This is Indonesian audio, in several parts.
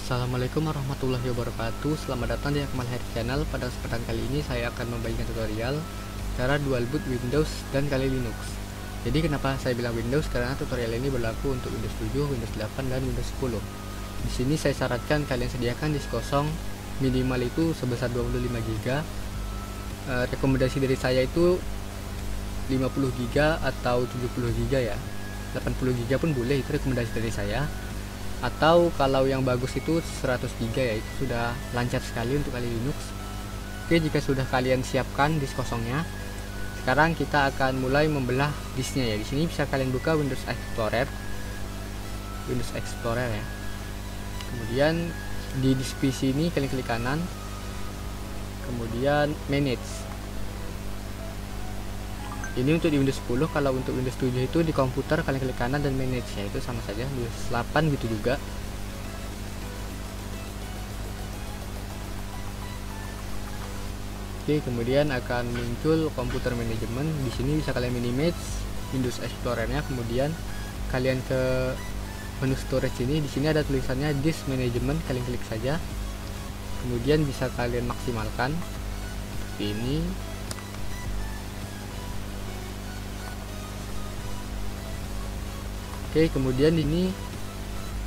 Assalamualaikum warahmatullahi wabarakatuh. Selamat datang di Akmal Hair Channel. Pada kesempatan kali ini saya akan membagikan tutorial cara dual boot Windows dan Kali Linux. Jadi kenapa saya bilang Windows? Karena tutorial ini berlaku untuk Windows 7, Windows 8, dan Windows 10. Di sini saya syaratkan kalian sediakan disk kosong minimal itu sebesar 25 GB. Rekomendasi dari saya itu 50 GB atau 70 GB ya. 80 GB pun boleh, itu rekomendasi dari saya. Atau kalau yang bagus itu 100 GB ya, itu sudah lancar sekali untuk Kali Linux. Oke, jika sudah kalian siapkan disk kosongnya, sekarang kita akan mulai membelah disknya ya. Di sini bisa kalian buka Windows Explorer ya. Kemudian di disk PC ini kalian klik kanan, kemudian Manage. Ini untuk di Windows 10, kalau untuk Windows 7 itu di komputer kalian klik kanan dan Manage ya, itu sama saja. Windows 8 gitu juga. Oke, kemudian akan muncul komputer manajemen. Di sini bisa kalian minimage Windows Explorer-nya, kemudian kalian ke menu storage ini. Di sini ada tulisannya disk management, kalian klik saja. Kemudian bisa kalian maksimalkan seperti ini. Oke, kemudian ini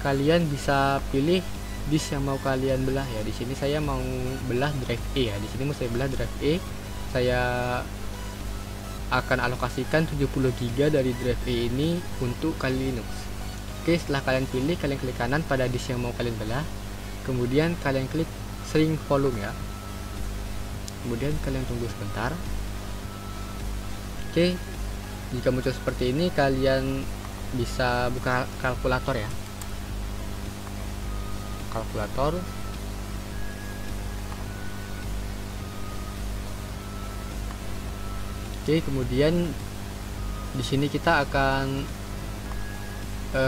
kalian bisa pilih disk yang mau kalian belah ya. Di sini saya mau belah drive E ya. Di sini mau saya belah drive E. Saya akan alokasikan 70 GB dari drive E ini untuk Kali Linux. Oke, setelah kalian pilih, kalian klik kanan pada disk yang mau kalian belah. Kemudian kalian klik shrink volume ya. Kemudian kalian tunggu sebentar. Oke, jika muncul seperti ini, kalian bisa buka kalkulator ya. Kalkulator. Oke, kemudian di sini kita akan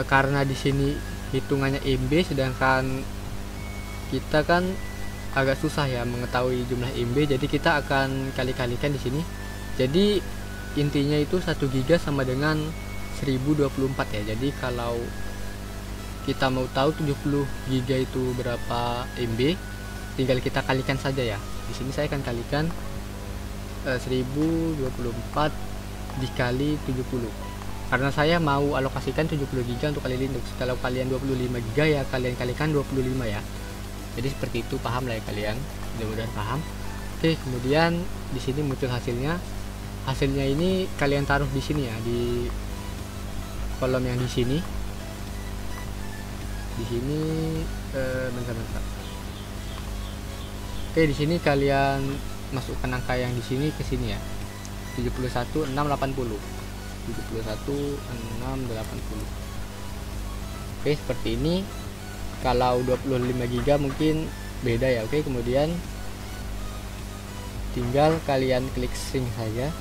karena di sini hitungannya MB, sedangkan kita kan agak susah ya mengetahui jumlah MB, jadi kita akan kali-kalikan di sini. Jadi intinya itu 1 GB sama dengan 1024 ya. Jadi kalau kita mau tahu 70 GB itu berapa MB, tinggal kita kalikan saja ya. Di sini saya akan kalikan 1024 dikali 70. Karena saya mau alokasikan 70 GB untuk Kali Linux. Kalau kalian 25 GB ya kalian kalikan 25 ya. Jadi seperti itu, paham lah ya kalian. Mudah-mudahan paham. Oke, kemudian di sini muncul hasilnya. Hasilnya ini kalian taruh di sini ya, di kolom yang di sini. Di sini bentar. Oke, di sini kalian masukkan angka yang di sini ke sini ya. 71.680. 71.680. Oke, seperti ini. Kalau 25 GB mungkin beda ya. Oke, kemudian tinggal kalian klik shrink saja.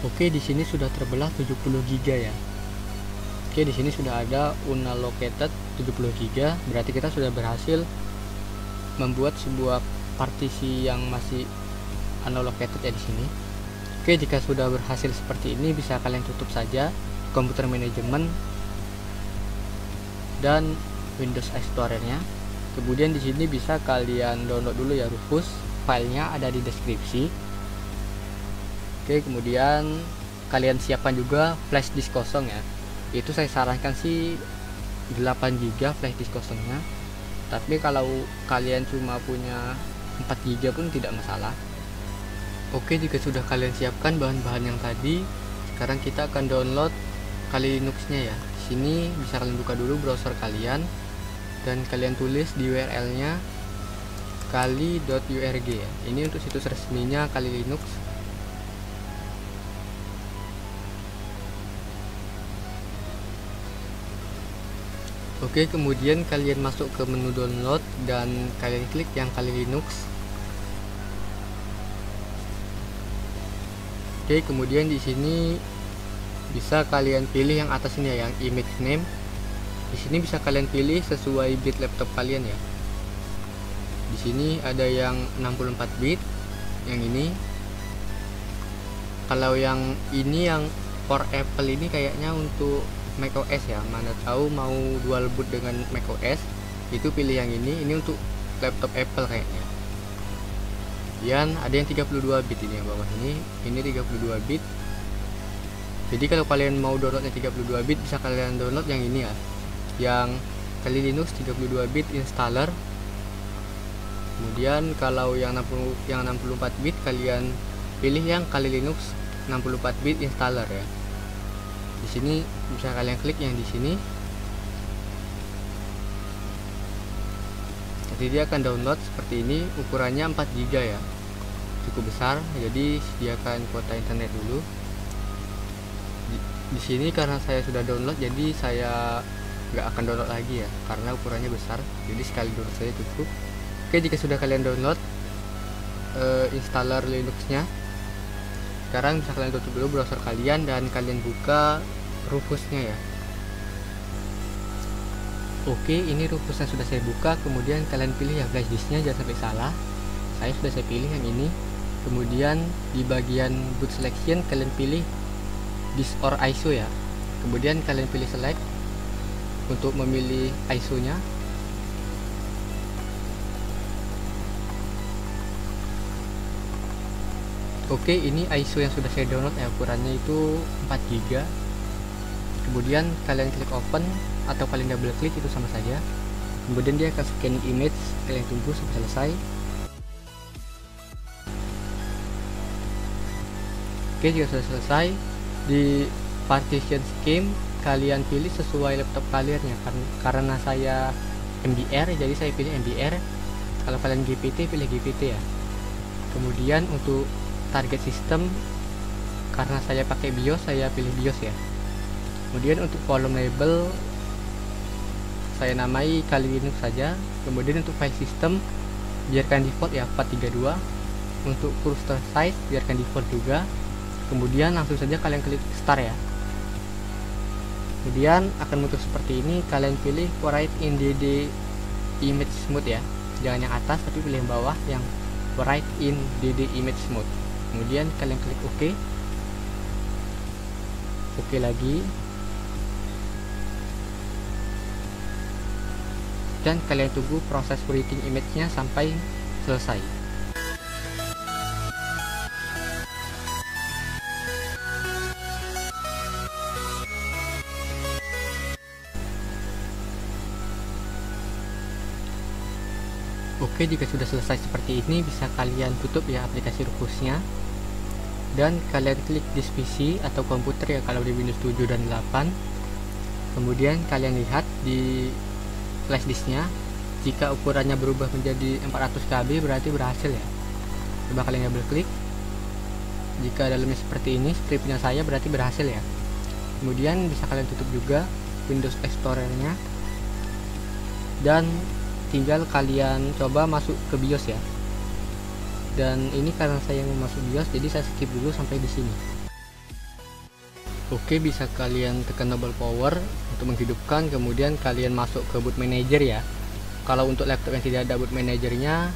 Oke, di sini sudah terbelah 70 GB ya. Oke, di sini sudah ada unallocated 70 GB, berarti kita sudah berhasil membuat sebuah partisi yang masih unallocated ya di sini. Oke, jika sudah berhasil seperti ini, bisa kalian tutup saja komputer manajemen dan Windows Explorer-nya. Kemudian di sini bisa kalian download dulu ya Rufus, filenya ada di deskripsi. Oke, kemudian kalian siapkan juga flash disk kosong ya. Itu saya sarankan sih 8 GB flash disk kosongnya. Tapi kalau kalian cuma punya 4 GB pun tidak masalah. Oke, jika sudah kalian siapkan bahan-bahan yang tadi, sekarang kita akan download Kali Linux-nya ya. Di sini bisa kalian buka dulu browser kalian dan kalian tulis di URL-nya kali.urg ya. Ini untuk situs resminya Kali Linux. Oke, kemudian kalian masuk ke menu download dan kalian klik yang Kali Linux. Oke, kemudian di sini bisa kalian pilih yang atas ini ya, yang image name. Di sini bisa kalian pilih sesuai bit laptop kalian ya. Di sini ada yang 64 bit, yang ini. Kalau yang ini yang for Apple ini kayaknya untuk macOS ya, mana tahu mau dual boot dengan macOS itu pilih yang ini untuk laptop Apple kayaknya. Dan ada yang 32 bit ini yang bawah ini 32 bit. Jadi kalau kalian mau downloadnya 32 bit bisa kalian download yang ini ya, yang Kali Linux 32 bit installer. Kemudian kalau yang 64 bit kalian pilih yang Kali Linux 64 bit installer ya. Di sini bisa kalian klik yang di sini. Jadi dia akan download seperti ini, ukurannya 4 GB ya. Cukup besar, jadi sediakan kuota internet dulu. Di sini karena saya sudah download, jadi saya nggak akan download lagi ya, karena ukurannya besar. Jadi sekali download saja cukup. Oke, jika sudah kalian download installer Linuxnya, sekarang bisa kalian tutup dulu browser kalian dan kalian buka Rufusnya ya. Oke, ini Rufusnya sudah saya buka. Kemudian kalian pilih ya flash disknya, jangan sampai salah. Saya pilih yang ini. Kemudian di bagian boot selection kalian pilih disk or ISO ya. Kemudian kalian pilih select untuk memilih ISO nya. Oke, ini ISO yang sudah saya download ya, ukurannya itu 4 GB. Kemudian kalian klik open atau kalian double klik, itu sama saja. Kemudian dia akan scan image, kalian tunggu sampai selesai. Oke, jika sudah selesai, di partition scheme kalian pilih sesuai laptop kalian ya. Karena saya MBR jadi saya pilih MBR. Kalau kalian GPT pilih GPT ya. Kemudian untuk target system, karena saya pakai BIOS saya pilih BIOS ya. Kemudian untuk volume label saya namai Kali Linux saja. Kemudian untuk file system biarkan default ya 432. Untuk cursor size biarkan default juga. Kemudian langsung saja kalian klik start ya. Kemudian akan muncul seperti ini, kalian pilih write in DD image mode ya, jangan yang atas tapi pilih yang bawah yang write in DD image mode. Kemudian kalian klik OK. OK lagi. Dan kalian tunggu proses printing image-nya sampai selesai. Oke, jika sudah selesai seperti ini bisa kalian tutup ya aplikasi Rufusnya. Dan kalian klik disk PC atau komputer ya kalau di Windows 7 dan 8. Kemudian kalian lihat di flash disknya, jika ukurannya berubah menjadi 400 KB berarti berhasil ya. Coba kalian double klik. Jika dalamnya seperti ini, scriptnya saya berarti berhasil ya. Kemudian bisa kalian tutup juga Windows Explorer-nya. Dan tinggal kalian coba masuk ke BIOS ya. Dan ini karena saya mau masuk BIOS jadi saya skip dulu sampai di sini. Oke, bisa kalian tekan double power untuk menghidupkan, kemudian kalian masuk ke boot manager ya. Kalau untuk laptop yang tidak ada boot manajernya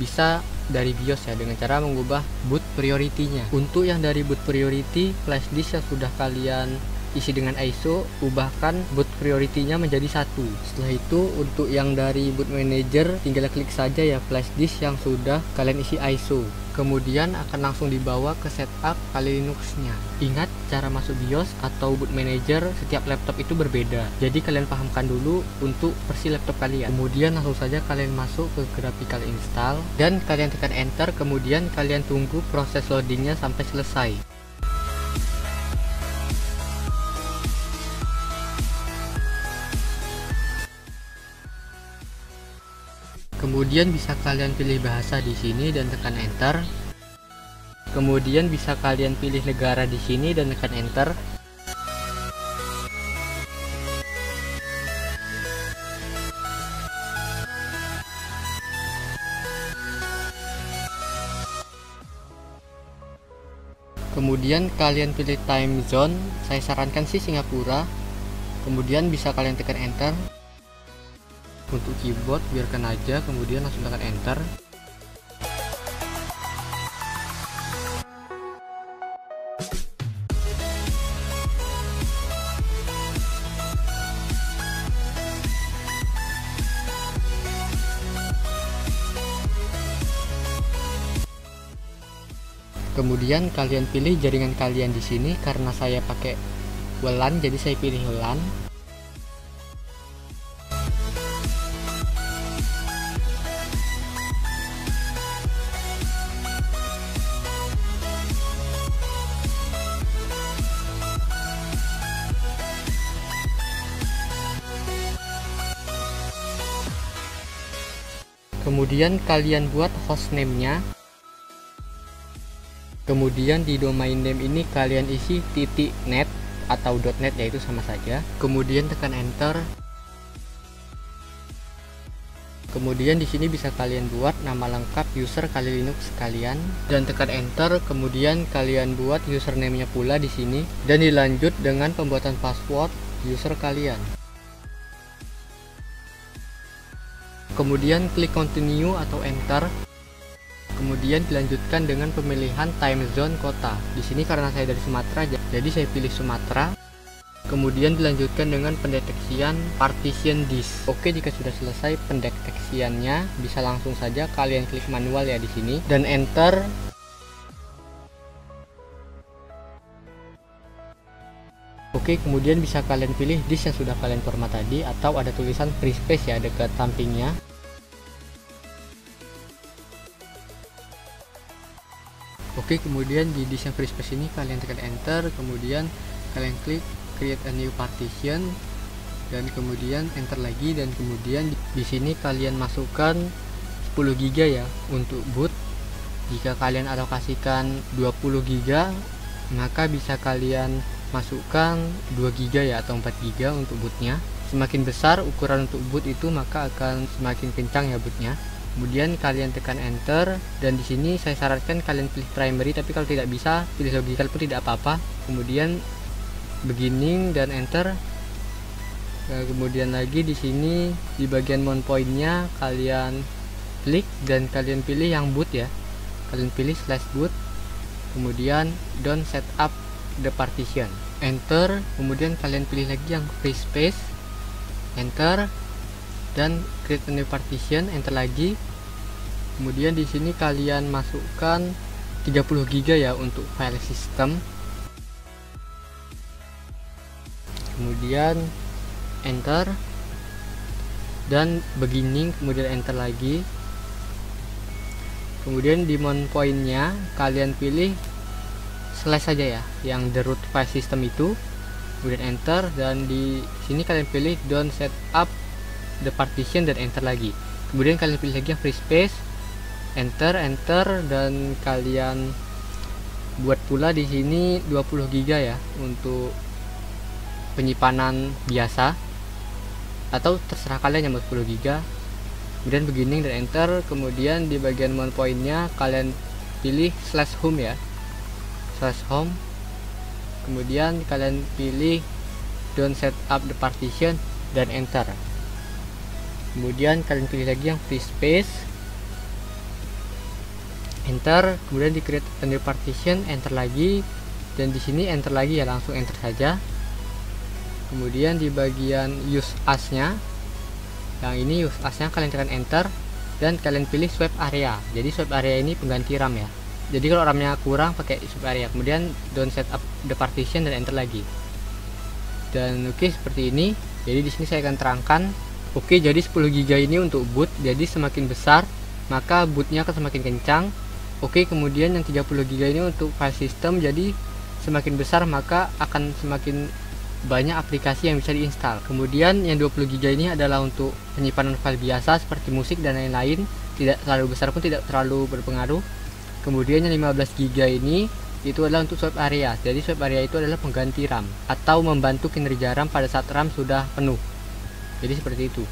bisa dari BIOS ya, dengan cara mengubah boot priority-nya. Untuk yang dari boot priority, flash disk yang sudah kalian isi dengan ISO, ubahkan boot priority-nya menjadi 1. Setelah itu untuk yang dari boot manager tinggal klik saja ya flash disk yang sudah kalian isi ISO. Kemudian akan langsung dibawa ke setup Kali Linux-nya. Ingat, cara masuk BIOS atau boot manager setiap laptop itu berbeda. Jadi kalian pahamkan dulu untuk versi laptop kalian. Kemudian langsung saja kalian masuk ke graphical install dan kalian tekan enter, kemudian kalian tunggu proses loadingnya sampai selesai. Kemudian bisa kalian pilih bahasa di sini dan tekan enter. Kemudian bisa kalian pilih negara di sini dan tekan enter. Kemudian kalian pilih time zone. Saya sarankan sih Singapura. Kemudian bisa kalian tekan enter. Untuk keyboard biarkan aja, kemudian langsung tekan enter. Kemudian kalian pilih jaringan kalian di sini. Karena saya pakai WLAN, jadi saya pilih WLAN. Kemudian kalian buat hostname-nya. Kemudian di domain name ini kalian isi .net atau .net, yaitu sama saja. Kemudian tekan enter. Kemudian di sini bisa kalian buat nama lengkap user Kali Linux kalian dan tekan enter. Kemudian kalian buat username-nya pula di sini dan dilanjut dengan pembuatan password user kalian. Kemudian klik continue atau enter. Kemudian dilanjutkan dengan pemilihan time zone kota. Di sini karena saya dari Sumatera, jadi saya pilih Sumatera. Kemudian dilanjutkan dengan pendeteksian partition disk. Oke, jika sudah selesai pendeteksiannya, bisa langsung saja kalian klik manual ya di sini dan enter. Oke, kemudian bisa kalian pilih disk yang sudah kalian format tadi atau ada tulisan free space ya dekat sampingnya. Oke, kemudian di disk yang free space ini kalian tekan enter, kemudian kalian klik create a new partition dan kemudian enter lagi, dan kemudian di sini kalian masukkan 10 GB ya untuk boot. Jika kalian alokasikan 20 GB, maka bisa kalian masukkan 2 GB ya atau 4 GB untuk bootnya. Semakin besar ukuran untuk boot itu, maka akan semakin kencang ya bootnya. Kemudian kalian tekan enter, dan di sini saya sarankan kalian pilih primary, tapi kalau tidak bisa pilih logical pun tidak apa-apa. Kemudian beginning dan enter. Nah, kemudian lagi di sini di bagian mount point-nya kalian klik dan kalian pilih yang boot ya. Kalian pilih /boot. Kemudian don't set up the partition. Enter. Kemudian kalian pilih lagi yang free space. Enter. Dan create a new partition, enter lagi. Kemudian di sini kalian masukkan 30 GB ya untuk file system. Kemudian enter dan beginning, kemudian enter lagi. Kemudian di mount point-nya kalian pilih slash saja ya, yang the root file system itu. Kemudian enter, dan di sini kalian pilih don't set up the partition dan enter lagi. Kemudian kalian pilih lagi yang free space, enter, dan kalian buat pula di sini 20 GB ya untuk penyimpanan biasa, atau terserah kalian yang mau 10 GB. Kemudian beginning dan enter. Kemudian di bagian mount point-nya kalian pilih /home ya, /home. Kemudian kalian pilih don't set up the partition dan enter. Kemudian kalian pilih lagi yang free space, enter. Kemudian di create a new partition, enter lagi, dan di sini enter lagi ya, langsung enter saja. Kemudian di bagian use as-nya, yang ini use as-nya kalian tekan enter dan kalian pilih swap area. Jadi swap area ini pengganti RAM ya. Jadi kalau RAM-nya kurang pakai swap area. Kemudian don't set up the partition dan enter lagi. Dan oke, seperti ini. Jadi di sini saya akan terangkan. Oke, jadi 10 GB ini untuk boot. Jadi semakin besar maka bootnya akan semakin kencang. Oke, kemudian yang 30 GB ini untuk file system. Jadi semakin besar maka akan semakin banyak aplikasi yang bisa diinstal. Kemudian yang 20 GB ini adalah untuk penyimpanan file biasa seperti musik dan lain-lain. Tidak terlalu besar pun tidak terlalu berpengaruh. Kemudian yang 15 GB ini itu adalah untuk swap area. Jadi swap area itu adalah pengganti RAM atau membantu kinerja RAM pada saat RAM sudah penuh. Jadi seperti itu.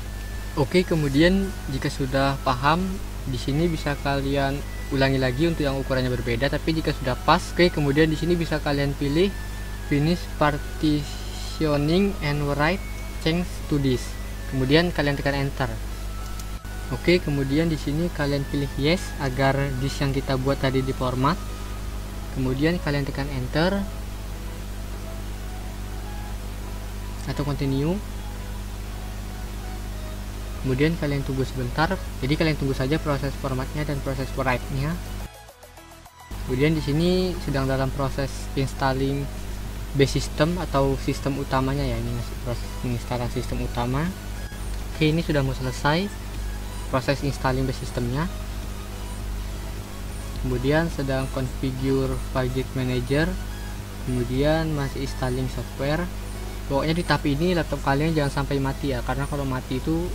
Oke, kemudian jika sudah paham, di sini bisa kalian ulangi lagi untuk yang ukurannya berbeda. Tapi jika sudah pas, oke, kemudian di sini bisa kalian pilih finish partitioning and write change to disk. Kemudian kalian tekan enter. Oke, kemudian di sini kalian pilih yes agar disk yang kita buat tadi diformat. Kemudian kalian tekan enter atau continue. Kemudian kalian tunggu sebentar. Jadi kalian tunggu saja proses formatnya dan proses write-nya. Kemudian di sini sedang dalam proses installing base system atau sistem utamanya ya, ini masih proses menginstalkan sistem utama. Oke, ini sudah mau selesai proses installing base systemnya. Kemudian sedang configure Fargate Manager, kemudian masih installing software. Pokoknya di tahap ini laptop kalian jangan sampai mati ya, karena kalau mati itu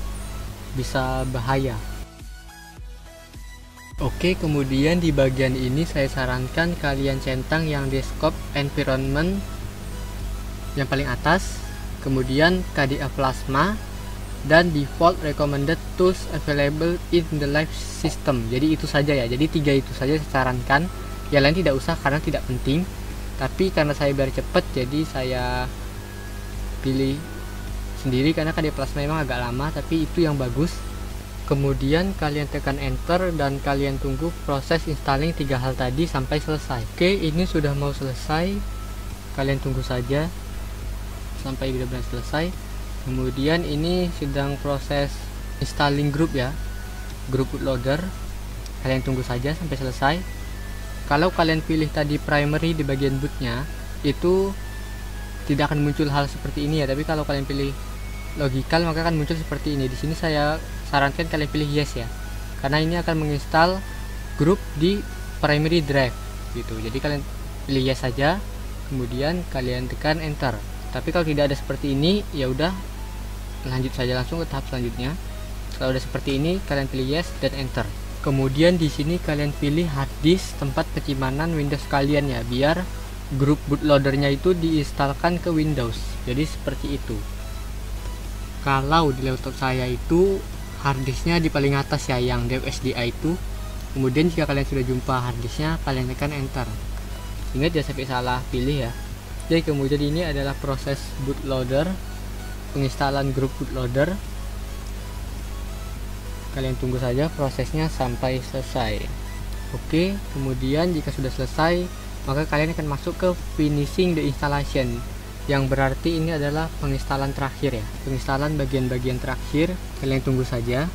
bisa bahaya. Oke, kemudian di bagian ini saya sarankan kalian centang yang desktop environment yang paling atas, kemudian KDA Plasma, dan default recommended tools available in the live system. Jadi itu saja ya, jadi 3 itu saja saya sarankan. Yang lain tidak usah karena tidak penting, tapi karena saya biar cepet jadi saya pilih sendiri, karena KDA Plasma memang agak lama tapi itu yang bagus. Kemudian kalian tekan enter dan kalian tunggu proses installing 3 hal tadi sampai selesai. Oke, ini sudah mau selesai, kalian tunggu saja sampai benar-benar selesai. Kemudian ini sedang proses installing group ya, group bootloader. Kalian tunggu saja sampai selesai. Kalau kalian pilih tadi primary di bagian bootnya, itu tidak akan muncul hal seperti ini ya. Tapi kalau kalian pilih logical maka akan muncul seperti ini. Di sini saya sarankan kalian pilih yes ya, karena ini akan menginstal grup di primary drive gitu. Jadi kalian pilih yes saja, kemudian kalian tekan enter. Tapi kalau tidak ada seperti ini, ya udah lanjut saja langsung ke tahap selanjutnya. Kalau udah seperti ini, kalian pilih yes dan enter. Kemudian di sini kalian pilih hard disk tempat penyimpanan Windows kalian ya, biar grup bootloadernya itu diinstalkan ke Windows. Jadi seperti itu. Kalau di laptop saya itu hard disknya di paling atas ya, yang DevSDI itu. Kemudian jika kalian sudah jumpa hard disknya, kalian tekan enter. Ingat ya, sampai salah pilih ya. Jadi kemudian ini adalah proses bootloader, penginstalan grup bootloader. Kalian tunggu saja prosesnya sampai selesai. Oke, kemudian jika sudah selesai, maka kalian akan masuk ke finishing the installation, yang berarti ini adalah penginstalan terakhir ya, penginstalan bagian-bagian terakhir. Kalian tunggu saja,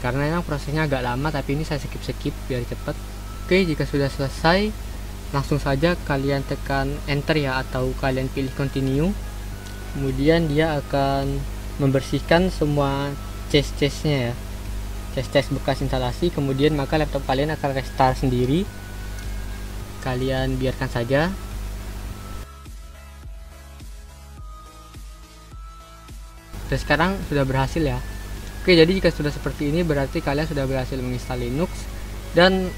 karena memang prosesnya agak lama, tapi ini saya skip biar cepat. Oke, jika sudah selesai, langsung saja kalian tekan enter ya, atau kalian pilih continue. Kemudian dia akan membersihkan semua cache-nya ya, cache bekas instalasi. Kemudian maka laptop kalian akan restart sendiri. Kalian biarkan saja. Dan sekarang sudah berhasil ya. Oke, jadi jika sudah seperti ini berarti kalian sudah berhasil menginstal Linux, dan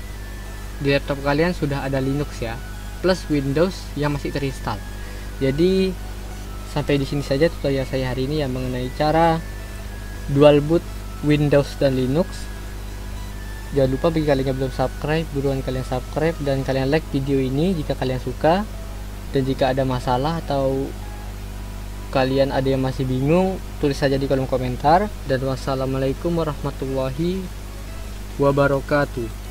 di laptop kalian sudah ada Linux ya, plus Windows yang masih terinstall. Jadi sampai di sini saja tutorial saya hari ini yang mengenai cara dual boot Windows dan Linux. Jangan lupa bagi kalian yang belum subscribe, buruan kalian subscribe dan kalian like video ini jika kalian suka. Dan jika ada masalah atau kalian ada yang masih bingung, tulis saja di kolom komentar. Dan wassalamualaikum warahmatullahi wabarakatuh.